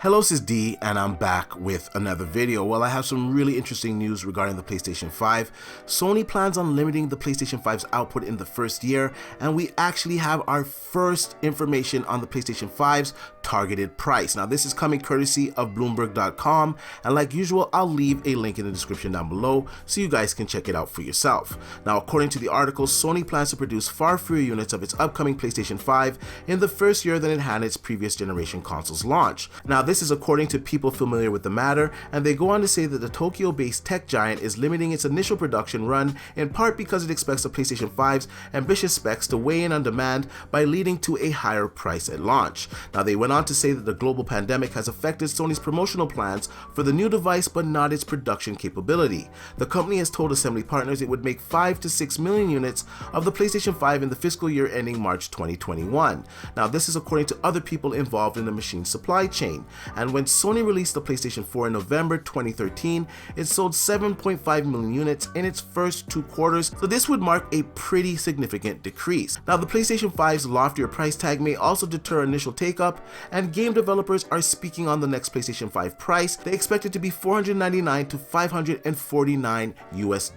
Hello, this is D, and I'm back with another video. Well, I have some really interesting news regarding the PlayStation 5. Sony plans on limiting the PlayStation 5's output in the first year, and we actually have our first information on the PlayStation 5's targeted price. Now, this is coming courtesy of Bloomberg.com, and like usual, I'll leave a link in the description down below so you guys can check it out for yourself. Now, according to the article, Sony plans to produce far fewer units of its upcoming PlayStation 5 in the first year than it had its previous generation console's launch. Now, this is according to people familiar with the matter, and they go on to say that the Tokyo-based tech giant is limiting its initial production run in part because it expects the PlayStation 5's ambitious specs to weigh in on demand by leading to a higher price at launch. Now, they went on to say that the global pandemic has affected Sony's promotional plans for the new device but not its production capability. The company has told assembly partners it would make 5 to 6 million units of the PlayStation 5 in the fiscal year ending March 2021. Now, this is according to other people involved in the machine supply chain. And when Sony released the PlayStation 4 in November 2013, it sold 7.5 million units in its first 2 quarters, so this would mark a pretty significant decrease. Now, the PlayStation 5's loftier price tag may also deter initial take-up, and game developers are speaking on the next PlayStation 5 price. They expect it to be $499 to $549 US.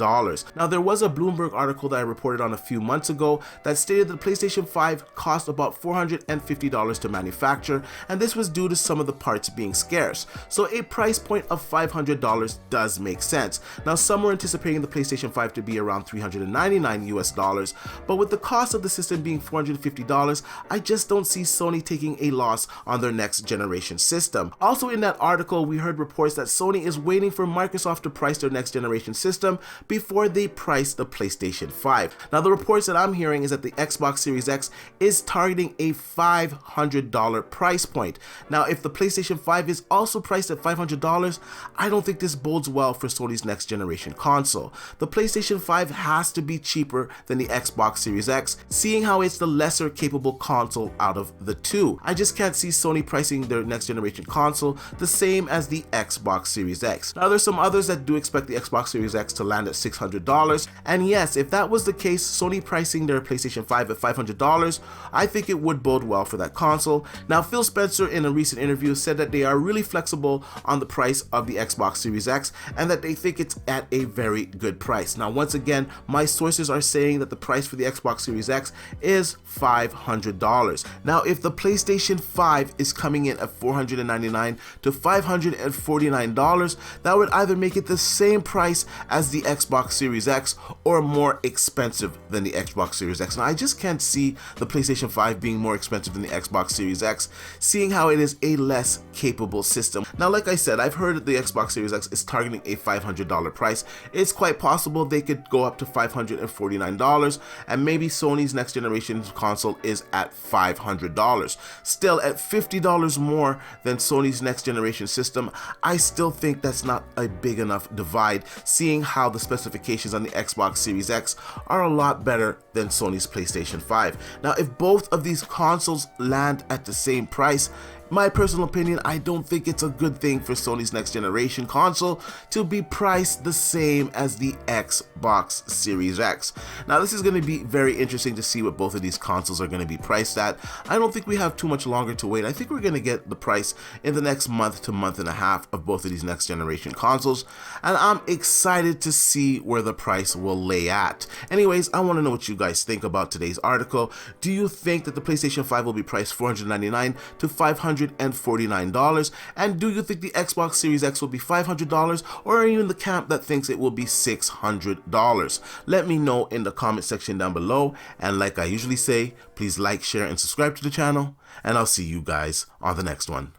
Now, there was a Bloomberg article that I reported on a few months ago that stated that the PlayStation 5 cost about $450 to manufacture, and this was due to some of the parts being scarce. So a price point of $500 does make sense. Now, some were anticipating the PlayStation 5 to be around $399 US, but with the cost of the system being $450, I just don't see Sony taking a loss on their next generation system. Also, in that article, we heard reports that Sony is waiting for Microsoft to price their next generation system before they price the PlayStation 5. Now, the reports that I'm hearing is that the Xbox Series X is targeting a $500 price point. Now, if the PlayStation 5 is also priced at $500, I don't think this bodes well for Sony's next generation console. The PlayStation 5 has to be cheaper than the Xbox Series X, seeing how it's the lesser capable console out of the two. I just can't see Sony pricing their next generation console the same as the Xbox Series X. Now, there's some others that do expect the Xbox Series X to land at $600, and yes, if that was the case, Sony pricing their PlayStation 5 at $500, I think it would bode well for that console. Now, Phil Spencer in a recent interview said that they are really flexible on the price of the Xbox Series X and that they think it's at a very good price. Now, once again, my sources are saying that the price for the Xbox Series X is $500. Now, if the PlayStation 5 is coming in at $499 to $549, that would either make it the same price as the Xbox Series X or more expensive than the Xbox Series X. Now, I just can't see the PlayStation 5 being more expensive than the Xbox Series X, seeing how it is a less capable system. Now, like I said, I've heard that the Xbox Series X is targeting a $500 price. It's quite possible they could go up to $549, and maybe Sony's next generation console is at $500. Still, at $50 more than Sony's next generation system, I still think that's not a big enough divide, seeing how the specifications on the Xbox Series X are a lot better than Sony's PlayStation 5. Now, if both of these consoles land at the same price, my personal opinion, I don't think it's a good thing for Sony's next generation console to be priced the same as the Xbox Series X. Now, this is going to be very interesting to see what both of these consoles are going to be priced at. I don't think we have too much longer to wait. I think we're going to get the price in the next month to month and a half of both of these next generation consoles, and I'm excited to see where the price will lay at. Anyways, I want to know what you guys think about today's article. Do you think that the PlayStation 5 will be priced $499 to $549? And do you think the Xbox Series X will be $500, or are you in the camp that thinks it will be $600? Let me know in the comment section down below, and like I usually say, please like, share, and subscribe to the channel, and I'll see you guys on the next one.